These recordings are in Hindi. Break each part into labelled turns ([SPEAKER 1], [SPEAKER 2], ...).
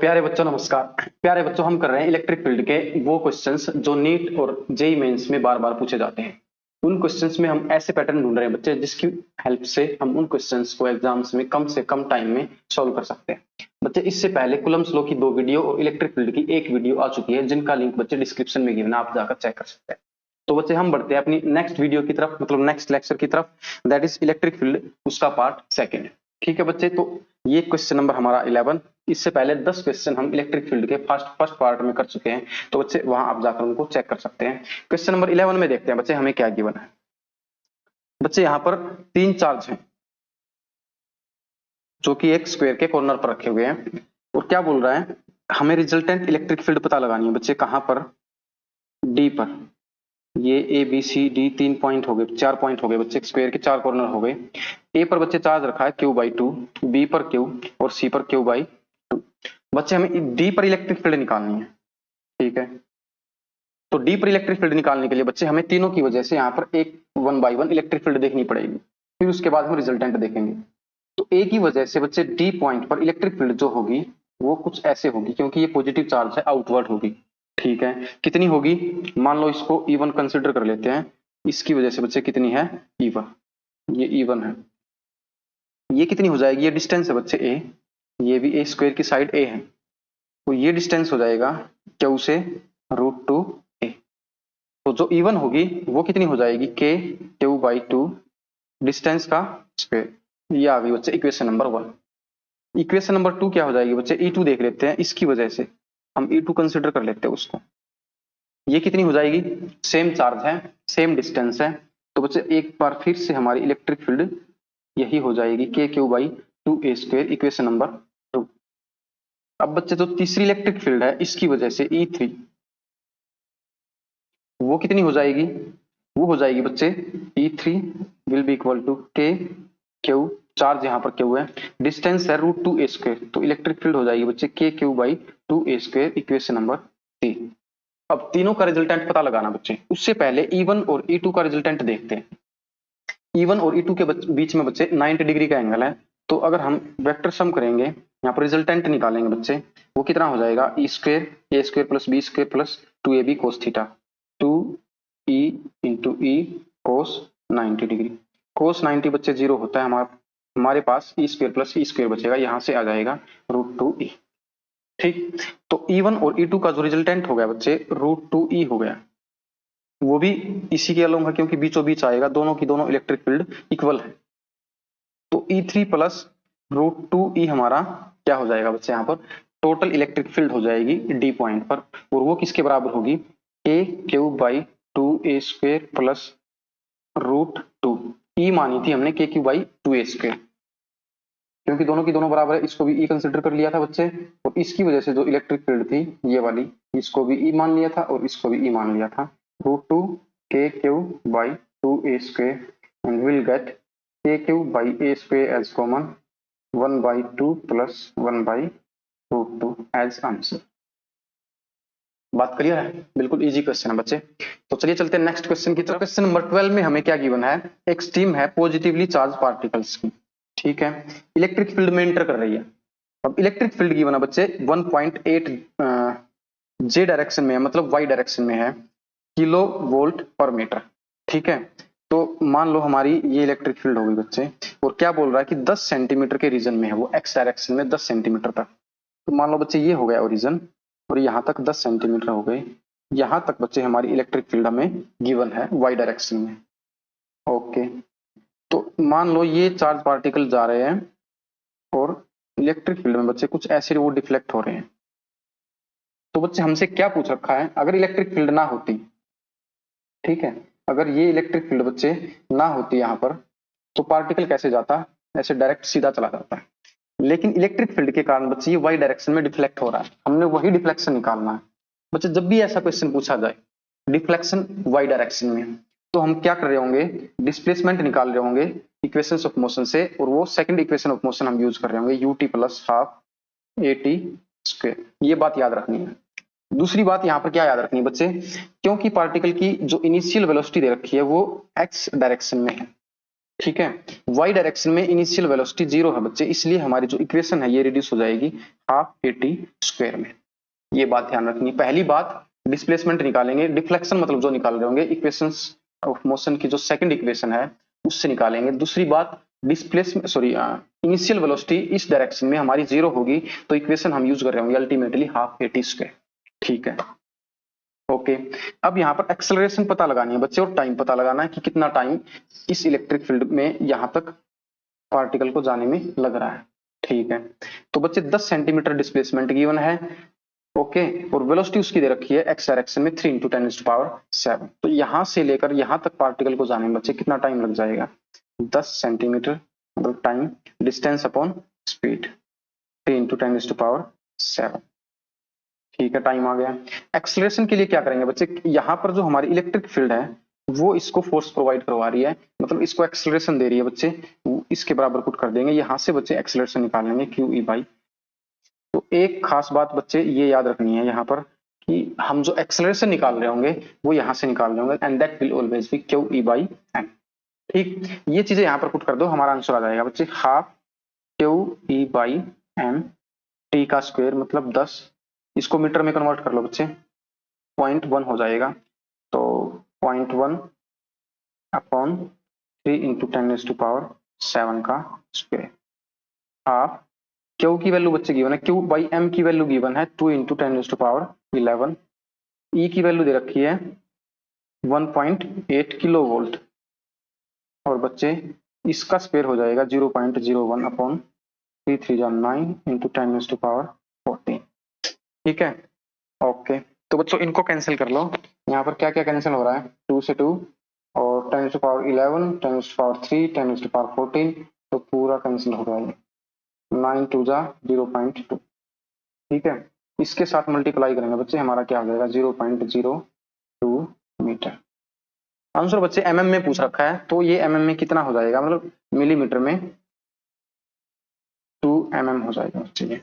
[SPEAKER 1] प्यारे बच्चों नमस्कार। प्यारे बच्चों, हम कर रहे हैं इलेक्ट्रिक फील्ड के वो क्वेश्चंस जो नीट और जेई मेंस में बार बार पूछे जाते हैं। उन क्वेश्चंस में हम ऐसे पैटर्न ढूंढ रहे हैं बच्चे, जिसकी हेल्प से हम उन क्वेश्चंस को एग्जाम्स में कम से कम टाइम में सॉल्व कर सकते हैं। बच्चे, इससे पहले कूलम्ब्स लॉ की 2 वीडियो और इलेक्ट्रिक फील्ड की 1 वीडियो आ चुकी है, जिनका लिंक बच्चे डिस्क्रिप्शन में गिवन है, आप जाकर चेक कर सकते हैं। तो बच्चे, हम बढ़ते हैं अपनी नेक्स्ट वीडियो की तरफ, मतलब नेक्स्ट लेक्चर की तरफ, दैट इज इलेक्ट्रिक फील्ड, उसका पार्ट 2। ठीक है बच्चे, तो ये क्वेश्चन नंबर हमारा 11। इससे पहले 10 क्वेश्चन हम इलेक्ट्रिक फील्ड के फर्स्ट पार्ट में कर चुके हैं, तो बच्चे वहां आप जाकर उनको चेक कर सकते हैं। क्वेश्चन नंबर 11 में देखते हैं बच्चे हमें क्या गिवन है। बच्चे, यहाँ पर 3 चार्ज हैं जो कि एक स्क्वायर के कॉर्नर पर रखे हुए हैं, और क्या बोल रहा है, हमें रिजल्टेंट इलेक्ट्रिक फील्ड पता लगानी है बच्चे। कहां पर? डी पर। ये A B C D 3 point हो गए, 4 पॉइंट हो गए बच्चे, स्क्वायर के 4 कॉर्नर हो गए। ए पर बच्चे चार्ज रखा है Q/2, बी पर Q और सी पर Q/2। बच्चे, हमें डी पर इलेक्ट्रिक फील्ड निकालनी है। ठीक है, तो डी पर इलेक्ट्रिक फील्ड निकालने के लिए बच्चे हमें तीनों की वजह से यहाँ पर एक 1 बाई 1 इलेक्ट्रिक फील्ड देखनी पड़ेगी, फिर उसके बाद हम रिजल्टेंट देखेंगे। तो ए की वजह से बच्चे डी पॉइंट पर इलेक्ट्रिक फील्ड जो होगी वो कुछ ऐसे होगी, क्योंकि ये पॉजिटिव चार्ज है, आउटवर्ड होगी। ठीक है, कितनी होगी? मान लो इसको E1 कंसिडर कर लेते हैं। इसकी वजह से बच्चे कितनी है? E1। ये E1 है। ये कितनी हो जाएगी? ये डिस्टेंस है बच्चे ए, ये भी ए स्क्वायर की साइड ए है, तो ये डिस्टेंस हो जाएगा Q से √2a। तो जो E1 होगी वो कितनी हो जाएगी? K/2 डिस्टेंस का स्क्वायर। ये आ गई बच्चे इक्वेशन नंबर 1। इक्वेशन नंबर 2 क्या हो जाएगी बच्चे? E2 देख लेते हैं, इसकी वजह से हम E2 कंसिडर कर लेते हैं उसको। ये कितनी हो जाएगी? सेम चार्ज है, सेम डिस्टेंस है, तो बच्चे एक बार फिर से हमारी इलेक्ट्रिक फील्ड यही हो जाएगी K/2a², इक्वेशन नंबर 2। अब बच्चे, जो तीसरी इलेक्ट्रिक फील्ड है, इसकी वजह से E3 वो कितनी हो जाएगी? वो हो जाएगी बच्चे E3 will be equal to KQ, charge यहाँ पर Q है, डिस्टेंस है √2a², तो इलेक्ट्रिक फील्ड हो जाएगी बच्चे KQ/2a², इक्वेशन नंबर 3। अब तीनों का रिजल्टेंट पता लगाना बच्चे, उससे पहले E1 और E2 का रिजल्टेंट देखते हैं। E1 और E2 के बीच में बच्चे 90 डिग्री का एंगल है, तो अगर हम वेक्टर सम करेंगे, यहाँ पर रिजल्टेंट निकालेंगे बच्चे, वो कितना हो जाएगा? E² + B² + 2ab cos theta, 2E × E cos 90 degree. cos 90 बच्चे 0 होता है, हमारे पास E² + E² बचेगा, यहां से आ जाएगा √2e। ठीक, तो E1 और E2 का जो रिजल्टेंट हो गया बच्चे √2e हो गया, वो भी इसी के अलोंग है, क्योंकि बीचों बीच आएगा, दोनों की दोनों इलेक्ट्रिक फील्ड इक्वल है। तो E3 + √2e हमारा क्या हो जाएगा बच्चे? यहाँ पर टोटल इलेक्ट्रिक फील्ड हो जाएगी डी पॉइंट पर, और वो किसके बराबर होगी? KQ/2a² + √2। ई मानी थी हमने KQ/2a², क्योंकि दोनों की दोनों बराबर है, इसको भी ई कंसिडर कर लिया था बच्चे, और इसकी वजह से जो इलेक्ट्रिक फील्ड थी ये वाली, इसको भी ई मान लिया था और इसको भी ई मान लिया था। √2 KQ/2a² and we'll get KQ/a² as common, 1/2 + 1/√2 as answer. बात क्लियर है? बिल्कुल इजी क्वेश्चन है बच्चे। तो चलिए चलते हैं नेक्स्ट क्वेश्चन की तरफ। क्वेश्चन नंबर 12 में हमें क्या गिवन है? एक स्ट्रीम है पॉजिटिवली चार्ज पार्टिकल्स की, ठीक है, इलेक्ट्रिक फील्ड में एंटर कर रही है। अब इलेक्ट्रिक फील्ड गिवन है बच्चे 1.8 जे डायरेक्शन में है, मतलब वाई डायरेक्शन में है, kV/m। ठीक है, तो मान लो हमारी ये इलेक्ट्रिक फील्ड होगी बच्चे, और क्या बोल रहा है कि 10 सेंटीमीटर के रीजन में है, वो एक्स डायरेक्शन में 10 सेंटीमीटर तक। तो मान लो बच्चे ये हो गया ओरिजन, और यहाँ तक 10 सेंटीमीटर हो गए, यहाँ तक बच्चे हमारी इलेक्ट्रिक फील्ड हमें गिवन है वाई डायरेक्शन में। ओके, तो मान लो ये चार्ज पार्टिकल जा रहे हैं, और इलेक्ट्रिक फील्ड में बच्चे कुछ ऐसे वो डिफ्लेक्ट हो रहे हैं। तो बच्चे हमसे क्या पूछ रखा है? अगर इलेक्ट्रिक फील्ड ना होती, ठीक है, अगर ये इलेक्ट्रिक फील्ड बच्चे ना होती यहाँ पर, तो पार्टिकल कैसे जाता? ऐसे डायरेक्ट सीधा चला जाता है। लेकिन इलेक्ट्रिक फील्ड के कारण बच्चे ये वाई डायरेक्शन में डिफ्लेक्ट हो रहा है, हमने वही डिफ्लेक्शन निकालना है बच्चे। जब भी ऐसा क्वेश्चन पूछा जाए डिफ्लेक्शन वाई डायरेक्शन में, तो हम क्या कर रहे होंगे? डिस्प्लेसमेंट निकाल रहे होंगे इक्वेशंस ऑफ मोशन से, और वो सेकंड इक्वेशन ऑफ मोशन हम यूज कर रहे होंगे ut + ½ at²। ये बात याद रखनी है। दूसरी बात यहाँ पर क्या याद रखनी है बच्चे? क्योंकि पार्टिकल की जो इनिशियल वेलोसिटी दे रखी है वो एक्स डायरेक्शन में है, ठीक है। वाई डायरेक्शन में इनिशियल वेलोसिटी 0 है बच्चे, इसलिए हमारी जो इक्वेशन है ये रिड्यूस हो जाएगी हाफ AT स्क्वायर में। ये बात ध्यान रखनी। पहली बात डिस्प्लेसमेंट निकालेंगे, डिफ्लेक्शन मतलब जो निकाल रहे होंगे इक्वेशंस ऑफ मोशन की जो सेकंड इक्वेशन है उससे निकालेंगे। दूसरी बात डिस्प्लेसमेंट सॉरी इनिशियल वेलोसिटी इस डायरेक्शन में हमारी 0 होगी, तो इक्वेशन हम यूज कर रहे होंगे अल्टीमेटली हाफ AT स्क्वायर। ठीक है, ओके। अब यहाँ पर एक्सेलरेशन पता लगानी है बच्चे और टाइम पता लगाना है कि कितना टाइम इस इलेक्ट्रिक फील्ड में यहां तक पार्टिकल को जाने में लग रहा है। ठीक है, तो बच्चे 10 सेंटीमीटर डिस्प्लेसमेंट गिवन है, ओके, और वेलोसिटी उसकी दे रखी है एक्स डायरेक्शन में 3 × 10⁻⁷। तो यहां से लेकर यहां तक पार्टिकल को जाने में बच्चे कितना टाइम लग जाएगा, 10 सेंटीमीटर मतलब टाइम डिस्टेंस अपॉन स्पीड 3 × 10⁻⁷। ठीक है, टाइम आ गया। एक्सेलरेशन के लिए क्या करेंगे बच्चे, यहाँ पर जो हमारी इलेक्ट्रिक फील्ड है वो इसको फोर्स प्रोवाइड करवा रही है, मतलब इसको एक्सेलरेशन दे रही है बच्चे, इसके बराबर पुट कर देंगे, यहाँ से बच्चे एक्सेलरेशन निकाल लेंगे QE/। तो एक खास बात बच्चे ये याद रखनी है यहाँ पर कि हम जो एक्सेलरेशन निकाल रहे होंगे वो यहाँ से निकाल रहे होंगे, and that will always be QE/m। ठीक, ये चीजें यहाँ पर पुट कर दो, हमारा आंसर आ जाएगा बच्चे हाफ QE/m, टी का स्क्वायर मतलब 10, इसको मीटर में कन्वर्ट कर लो बच्चे, 0.1 हो जाएगा, तो 0.1 अपॉन 3 × 10⁻⁷ का स्क्वायर। हाफ क्यू की वैल्यू बच्चे गिवन है, Q/m की वैल्यू गिवन है 2 × 10⁻11, ई की वैल्यू दे रखी है 1.8 किलो वोल्ट, और बच्चे इसका स्क्वायर हो जाएगा 0.01 अपॉन 3 3 9 × 10⁻14। ठीक है, ओके। तो बच्चों इनको कैंसिल कर लो, यहाँ पर क्या क्या कैंसिल हो रहा है, 2 से 2 और 10⁻11 10⁻3 10⁻14, तो पूरा कैंसिल हो रहा है, 9 2 जा 0.2। ठीक है, इसके साथ मल्टीप्लाई करेंगे बच्चे, हमारा क्या हो जाएगा 0.02 मीटर। आंसर बच्चे mm में पूछ रखा है, तो ये mm में कितना हो जाएगा, मतलब मिलीमीटर में 2 mm हो जाएगा बच्चे ये।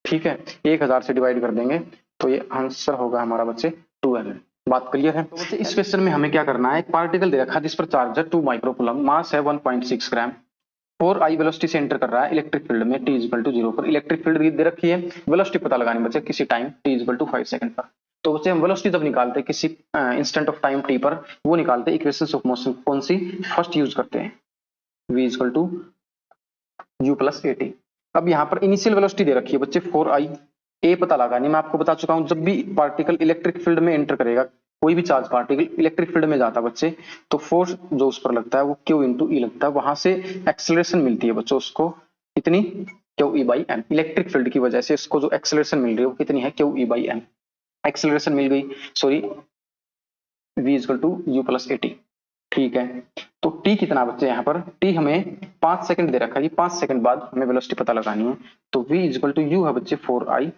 [SPEAKER 1] ठीक है, 1000 से डिवाइड कर देंगे तो ये आंसर होगा हमारा बच्चे 2 mm। बात क्लियर है। तो बच्चे इस क्वेश्चन में हमें क्या करना है, एक पार्टिकल दे रखा है जिस पर चार्ज है 2 माइक्रोकूलम, मास है 1.6 ग्राम, 4I वेलोसिटी से एंटर कर रहा है इलेक्ट्रिक फील्ड में t = 0 पर। इलेक्ट्रिक फील्ड दे रखी है, वेलोसिटी पता लगानी बच्चे किसी टाइम t = 5 सेकंड पर। तो बच्चे हम वेलोसिटी जब निकालते हैं किसी इंस्टेंट ऑफ टाइम t पर, वो निकालते हैं इक्वेशंस ऑफ मोशन कौन सी फर्स्ट यूज करते हैं, v = u + at। अब यहाँ पर इनिशियल वेलोसिटी दे रखी है बच्चे 4I, a पता लगानी, मैं आपको बता चुका हूं जब भी पार्टिकल इलेक्ट्रिक फील्ड में एंटर करेगा, कोई भी चार्ज पार्टिकल इलेक्ट्रिक फील्ड में जाता है बच्चे, तो फोर्स जो उस पर लगता है वो Q × E लगता है, वहां से एक्सेलरेशन मिलती है बच्चों उसको कितनी, QE/m। इलेक्ट्रिक फील्ड की वजह से इसको जो एक्सेलरेशन मिल रही है वो कितनी है, QE/m। एक्सेलरेशन मिल गई, सॉरी v = u + at। ठीक है, तो t कितना बच्चे, यहाँ पर t हमें 5 सेकंड दे रखा है, 5 सेकंड बाद हमें वेलोसिटी पता लगानी है, तो v = u है बच्चे 4I,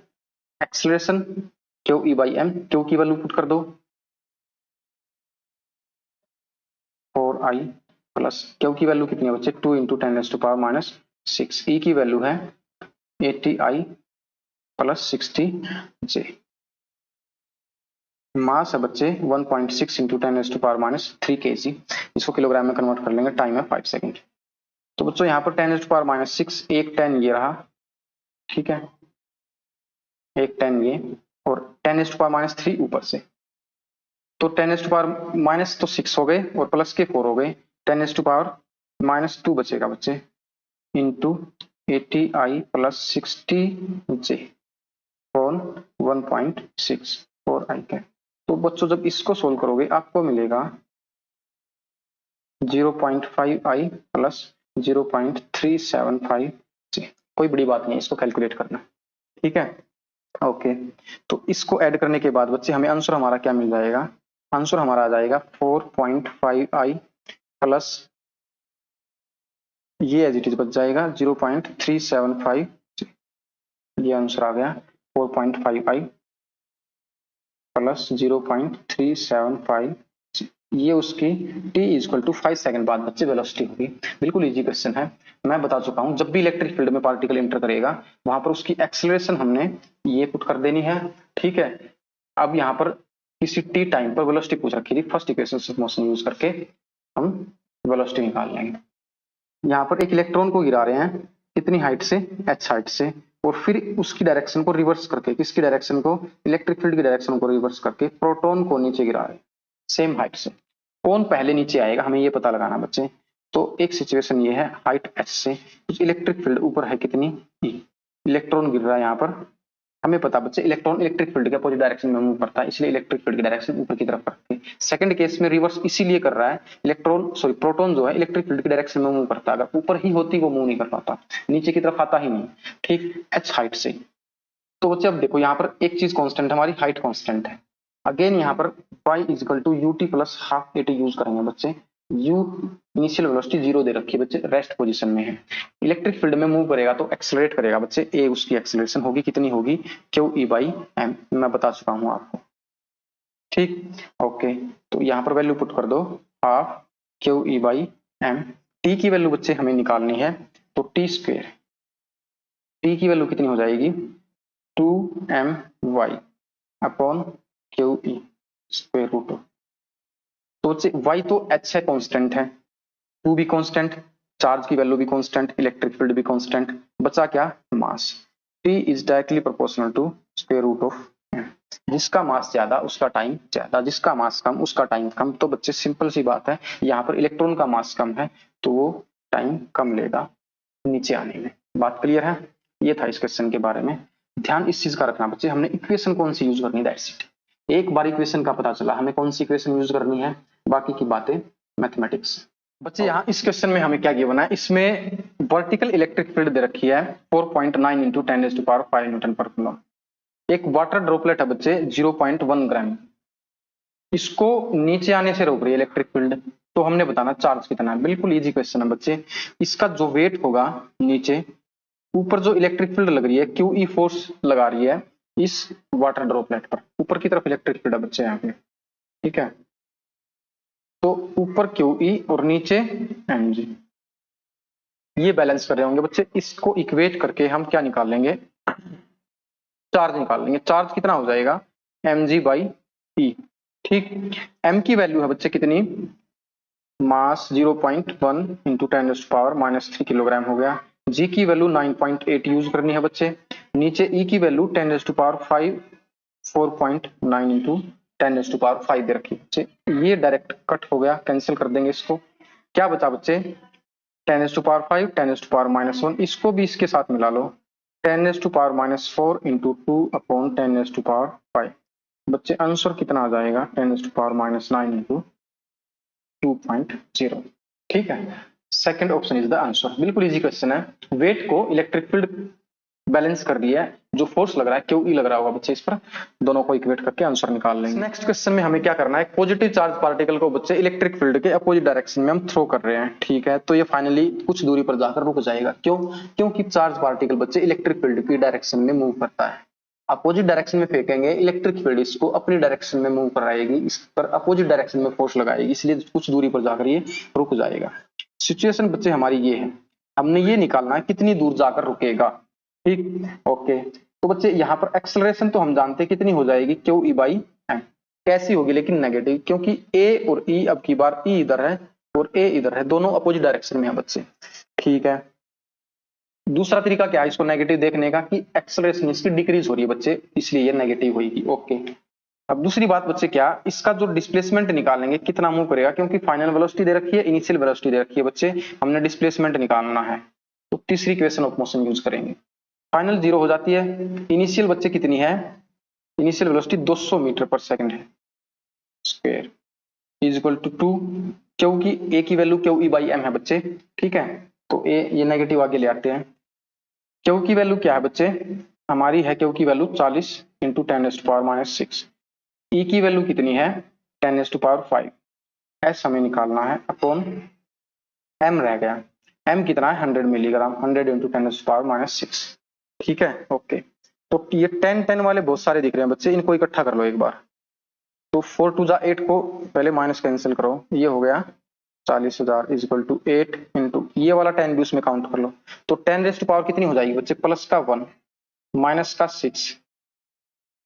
[SPEAKER 1] एक्सेलरेशन QE/m, Q की वैल्यू पुट कर दो 4I प्लस Q की वैल्यू कितनी है बच्चे 2 × 10⁻⁶, E की वैल्यू है 80I + 60J, मास है बच्चे 1.6 × 10⁻³ kg, इसको किलोग्राम में कन्वर्ट कर लेंगे, टाइम है 5 सेकंड। तो बच्चों यहाँ पर 10⁻⁶, एक 10 ये रहा, ठीक है, एक 10 ये, और 10⁻³ ऊपर से, तो 10⁻⁻ तो 6 हो गए और प्लस के 4 हो गए, 10⁻⁻² बचेगा बच्चे into 80I + 60J on 1.64I का। तो बच्चों जब इसको सोल्व करोगे आपको मिलेगा 0.5I + 0.375J। कोई बड़ी बात नहीं है इसको कैलकुलेट करना, ठीक है, ओके। तो इसको ऐड करने के बाद बच्चे हमें आंसर हमारा क्या मिल जाएगा, आंसर हमारा आ जाएगा 4.5I प्लस ये एज इट इज बच जाएगा 0.375, ये आंसर आ गया 4.5I प्लस 0.375, ये उसकी t = 5 सेकंड बाद बच्चे वेलोसिटी होगी। बिल्कुल इजी क्वेश्चन है, मैं बता चुका हूं जब भी इलेक्ट्रिक फील्ड में पार्टिकल एंटर करेगा वहां पर उसकी एक्सेलरेशन हमने ये पुट कर देनी है, ठीक है। अब यहाँ पर किसी t टाइम पर वेलोसिटी पूछ रखी थी, first equation of motion use करके हम वेलोसिटी निकाल लेंगे। यहाँ पर एक इलेक्ट्रॉन को गिरा रहे हैं कितनी हाइट से, h हाइट से, और फिर उसकी डायरेक्शन को रिवर्स करके, किसकी डायरेक्शन को, इलेक्ट्रिक फील्ड की डायरेक्शन को रिवर्स करके प्रोटॉन को नीचे गिरा रहे हैं सेम हाइट से। कौन पहले नीचे आएगा हमें ये पता लगाना बच्चे। तो एक सिचुएशन ये है हाइट h से, कुछ इलेक्ट्रिक फील्ड ऊपर है कितनी E, इलेक्ट्रॉन गिर रहा है यहाँ पर। हमें पता बच्चे इलेक्ट्रॉन इलेक्ट्रिक फील्ड के अपोजिट डायरेक्शन में मूव करता है, इसलिए इलेक्ट्रिक फील्ड की डायरेक्शन ऊपर की तरफ रखते हैं। सेकंड केस में रिवर्स इसीलिए कर रहा है, प्रोटॉन जो है इलेक्ट्रिक फील्ड की डायरेक्शन में मूव करता है, अगर ऊपर ही होती वो मूव नहीं कर पाता, नीचे की तरफ आता ही नहीं। ठीक, h हाइट से। तो बच्चे अब देखो यहाँ पर एक चीज कांस्टेंट हमारी हाइट कांस्टेंट है। अगेन यहाँ पर y equal to ut plus half at use करेंगे बच्चे। u इनिशियल वेलोसिटी 0 दे रखी है बच्चे, रेस्ट पोजीशन में है। इलेक्ट्रिक फील्ड में मूव करेगा तो एक्सेलरेट करेगा बच्चे, a उसकी एक्सेलरेशन होगी कितनी होगी, क्यू ई बाई एम, मैं बता चुका हूं आपको। ठीक, ओके। तो यहाँ पर वैल्यू पुट कर दो, half q E by m. T की वैल्यू बच्चे हमें निकालनी है, तो टी स्क्वेयर, टी की वैल्यू कितनी हो जाएगी, 2my upon q E square root of. तो बच्चे y तो h है, कांस्टेंट है, 2 भी कांस्टेंट, चार्ज की वैल्यू भी कांस्टेंट, इलेक्ट्रिक फील्ड भी कांस्टेंट, बचा क्या, mass. t is directly proportional to square root of m। जिसका मास ज्यादा उसका टाइम ज्यादा, जिसका मास कम उसका टाइम कम। तो बच्चे सिंपल सी बात है, यहाँ पर इलेक्ट्रॉन का मास कम है तो वो टाइम कम लेगा नीचे आने में। बात क्लियर है, ये था इस क्वेश्चन के बारे में। ध्यान इस चीज का रखना बच्चे, हमने इक्वेशन कौन सी यूज करनी है, दैट्स इट। एक बार इक्वेशन का पता चला हमें कौन सी इक्वेशन यूज करनी है, बाकी की बातें मैथमेटिक्स। बच्चे यहाँ इस क्वेश्चन में हमें क्या गिवन है, इसमें वर्टिकल इलेक्ट्रिक फील्ड दे रखी है 4.9 इंटू 10⁵ न्यूटन पर कूलम। एक वाटर ड्रॉपलेट है बच्चे 0.1 ग्राम, इसको नीचे आने से रोक रही है इलेक्ट्रिक फील्ड। तो हमने बताना चार्ज कितना है, बिल्कुल इजी क्वेश्चन है बच्चे। इसका जो वेट होगा नीचे, ऊपर जो इलेक्ट्रिक फील्ड लग रही है क्यू ई फोर्स लगा रही है इस वाटर ड्रॉपलेट पर, ऊपर की तरफ इलेक्ट्रिक फील्ड है बच्चे यहाँ पे, ठीक है। तो ऊपर क्यू ई और नीचे एम जी, ये बैलेंस कर रहे होंगे बच्चे। इसको इक्वेट करके हम क्या निकाल लेंगे, चार्ज निकाल लेंगे। चार्ज कितना हो जाएगा, एम जी बाई ई। ठीक, एम की वैल्यू है बच्चे कितनी, मास 0.1 इंटू 10⁻³ किलोग्राम हो गया। जी की वैल्यू 9.8 यूज करनी है बच्चे। नीचे ई की वैल्यू 10⁵ 4.9 इंटू 10⁵ दे रखी बच्चे। ये डायरेक्ट कट हो गया, कैंसिल कर देंगे इसको। क्या बचा बच्चे, 10⁵ 10⁻⁻1, इसको भी इसके साथ मिला लो, 10⁻⁻4 इंटू 2 अपॉन 10⁻5। बच्चे आंसर कितना आ जाएगा, 10⁻⁹ इंटू 2.0। ठीक है, second option is the answer, बिल्कुल इजी क्वेश्चन है। वेट को इलेक्ट्रिक फील्ड बैलेंस कर दिया है, जो फोर्स लग रहा है क्यू ई लग रहा होगा बच्चे इस पर, दोनों को इक्वेट करके आंसर निकाल लेंगे। नेक्स्ट क्वेश्चन में हमें क्या करना है, पॉजिटिव चार्ज पार्टिकल को बच्चे इलेक्ट्रिक फील्ड के अपोजिट डायरेक्शन में हम थ्रो कर रहे हैं। ठीक है, तो ये फाइनली कुछ दूरी पर जाकर रुक जाएगा। क्यों, क्योंकि चार्ज पार्टिकल बच्चे इलेक्ट्रिक फील्ड की डायरेक्शन में मूव करता है। अपोजिट डायरेक्शन में फेंकेंगे, इलेक्ट्रिक फील्ड इसको अपनी डायरेक्शन में मूव कराएगी, इस पर अपोजिट डायरेक्शन में फोर्स लगाएगी, इसलिए कुछ दूरी पर जाकर ये रुक जाएगा। सिचुएशन बच्चे हमारी ये है, हमने ये निकालना है कितनी दूर जाकर रुकेगा। ठीक, ओके। तो बच्चे यहाँ पर एक्सेलरेशन तो हम जानते हैं कितनी हो जाएगी, क्यू ई बाई एम। कैसी होगी लेकिन नेगेटिव, क्योंकि ए और ई अब की बार ई इधर है और ए इधर है, दोनों अपोजिट डायरेक्शन में है बच्चे। ठीक है, दूसरा तरीका क्या है इसको नेगेटिव देखने का, कि एक्सेलरेशन इसकी डिक्रीज हो रही है बच्चे, इसलिए ये नेगेटिव होगी। ओके, अब दूसरी बात बच्चे क्या, इसका जो डिस्प्लेसमेंट निकालेंगे कितना मूव करेगा, क्योंकि फाइनल वेलोसिटी दे रखी है, इनिशियल वेलोसिटी दे रखी है बच्चे, हमने डिस्प्लेसमेंट निकालना है। तो तीसरी इक्वेशन ऑफ मोशन यूज करेंगे। फाइनल 0 हो जाती है, इनिशियल बच्चे कितनी है, initial velocity 200 meter per second है स्क्वायर इज इक्वल टू 2, क्योंकि ए की value q E by m है बच्चे। ठीक है, तो ए ये नेगेटिव आगे ले आते हैं। क्यू की वैल्यू क्या है बच्चे, हमारी है क्यू की वैल्यू 40 इंटू 10⁻⁻6। ई की वैल्यू कितनी है, 10⁵5। एस हमें निकालना है अपॉन एम रह गया, एम कितना है 100 मिलीग्राम, 100 इंटू 10⁻⁻6। ठीक है, ओके। तो ये 10 वाले बहुत सारे दिख रहे हैं बच्चे, इनको इकट्ठा कर लो एक बार। तो 4 2 जा 8 को पहले माइनस कैंसिल करो, ये हो गया 40,000 इज इक्वल टू 8 इंटू ये वाला 10 भी उसमें काउंट कर लो। तो 10⁻⁻ कितनी हो जाएगी बच्चे, प्लस का 1 माइनस का 6,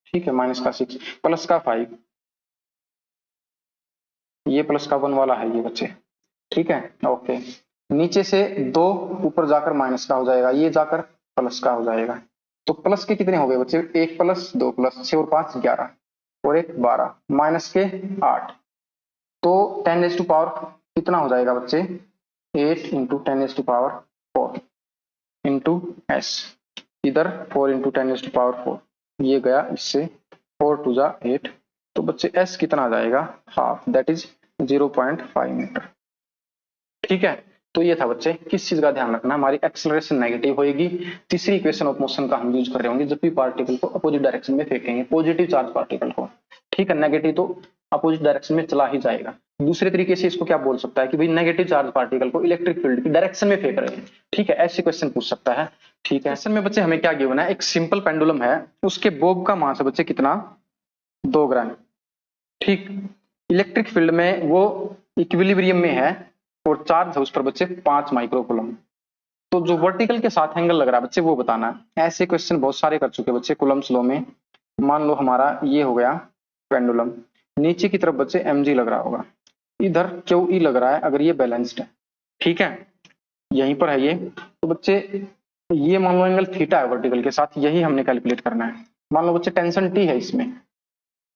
[SPEAKER 1] ठीक है, माइनस का 6 प्लस का 5, ये प्लस का 1 वाला है ये बच्चे। ठीक है, ओके। नीचे से 2 ऊपर जाकर माइनस का हो जाएगा, ये जाकर प्लस का हो जाएगा। तो प्लस के कितने हो गए बच्चे, 1 प्लस 2 प्लस 6 और 5 11 और 1 12 माइनस के 8। तो 10 रेज़ टू पावर कितना हो जाएगा बच्चे, 8 into 10 raise to power 4 into s, इधर 4 इंटू 10 रेज़ टू पावर 4, ये गया इससे 4 टू जा 8। तो बच्चे एस कितना आ जाएगा, हाफ, दैट इज 0.5 मीटर। ठीक है, तो ये था बच्चे, किस चीज का ध्यान रखना, हमारी एक्सेलरेशन नेगेटिव होगी। तीसरी इक्वेशन ऑफ मोशन का हम यूज कर रहे होंगे जब भी पार्टिकल को अपोजिट डायरेक्शन में फेंकेंगे, पॉजिटिव चार्ज पार्टिकल को। ठीक है, नेगेटिव तो अपोजिट डायरेक्शन में चला ही जाएगा। दूसरे तरीके से इसको क्या बोल सकता है कि भाई नेगेटिव चार्ज पार्टिकल को इलेक्ट्रिक फील्ड की डायरेक्शन में फेंक रहे हैं। ठीक है, ऐसे क्वेश्चन पूछ सकता है। ठीक है, क्वेश्चन में बच्चे हमें क्या गिवन है, एक सिंपल पेंडुलम है, उसके बोब का मास है बच्चे कितना, 2 ग्राम। ठीक, इलेक्ट्रिक फील्ड में वो इक्विलिब्रियम में है और चार्ज है उस पर बच्चे 5 माइक्रोकूलम। तो जो वर्टिकल के साथ एंगल लग रहा है बच्चे वो बताना है। ऐसे क्वेश्चन बहुत सारे कर चुके बच्चे कूलम्स लॉ में। मान लो हमारा ये हो गया पेंडुलम, नीचे की तरफ बच्चे mg लग रहा होगा, इधर QE लग रहा है अगर ये बैलेंस्ड है। ठीक है, यहीं पर है ये। तो बच्चे ये मान लो एंगल थीटा है वर्टिकल के साथ, यही हमने कैलकुलेट करना है। मान लो बच्चे टेंशन T है इसमें,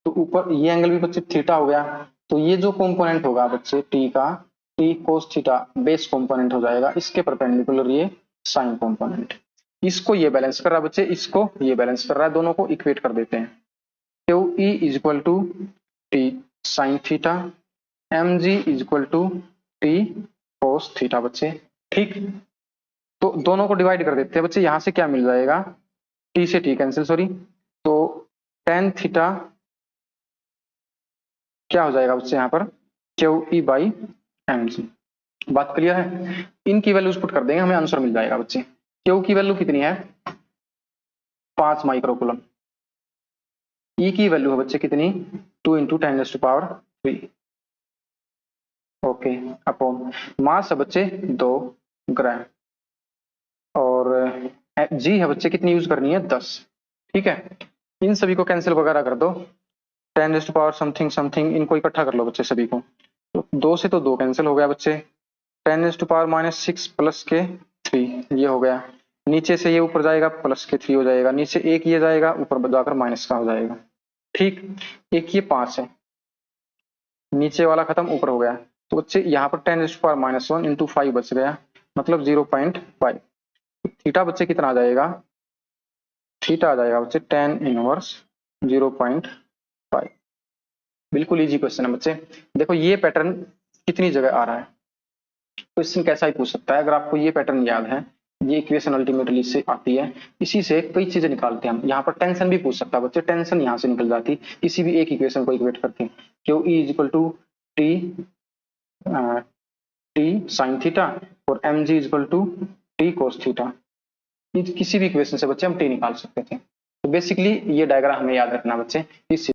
[SPEAKER 1] तो ऊपर ये एंगल भी बच्चे थीटा हो गया। तो ये जो कंपोनेंट होगा बच्चे T का, T cos theta base component हो जाएगा, इसके परपेंडिकुलर ये साइन कंपोनेंट। इसको ये बैलेंस कर रहा है बच्चे, इसको ये बैलेंस कर रहा है, दोनों को इक्वेट कर देते हैं। QE is equal to T sine theta, mg is equal to T cos theta बच्चे। ठीक, तो दोनों को डिवाइड कर देते हैं बच्चे, यहां से क्या मिल जाएगा, T से T कैंसिल, सॉरी, तो tan थीटा क्या हो जाएगा बच्चे यहाँ पर, QE बाई mg। बात क्लियर है, इनकी वैल्यूज पुट कर देंगे, हमें आंसर मिल जाएगा बच्चे। Q की वैल्यू कितनी है, 5 माइक्रोकूलम। E की वैल्यू है बच्चे कितनी, 2 into 10 raise to power 3। Okay, upon mass है बच्चे 2 ग्राम और G है बच्चे कितनी यूज करनी है, 10। ठीक है, इन सभी को कैंसिल वगैरह कर दो, 10 raise to power something something, इनको इकट्ठा कर लो बच्चे सभी को। तो 2 से तो 2 कैंसिल हो गया बच्चे, 10 रेज़ टू पावर -6 प्लस के 3 ये हो गया, नीचे से ये ऊपर जाएगा प्लस के 3 हो जाएगा, नीचे एक ये जाएगा ऊपर जाकर माइनस का हो जाएगा। ठीक, एक ये 5 है, नीचे वाला खत्म ऊपर हो गया, तो बच्चे यहाँ पर 10 रेज़ टू पावर -1 इंटू 5 बच गया, मतलब 0.5। थीटा बच्चे कितना आ जाएगा, थीटा आ जाएगा बच्चे tan इनवर्स 0.5। बिल्कुल इजी क्वेश्चन है बच्चे। देखो ये पैटर्न कितनी जगह आ रहा है, क्वेश्चन कैसा ही पूछ सकता है। अगर आपको ये पैटर्न याद है, ये इक्वेशन अल्टीमेटली से आती है, इसी से कई चीजें निकालते हैं हम। यहाँ पर टेंशन भी पूछ सकता है बच्चे, टेंशन यहाँ से निकल जाती, किसी भी एक इक्वेशन को इक्वेट करते हैं। QE is equal to T sine theta और mg is equal to T cos theta. किसी भी इक्वेशन से बच्चे हम टी निकाल सकते थे। तो बेसिकली ये डायग्राम हमें याद रखना बच्चे, इस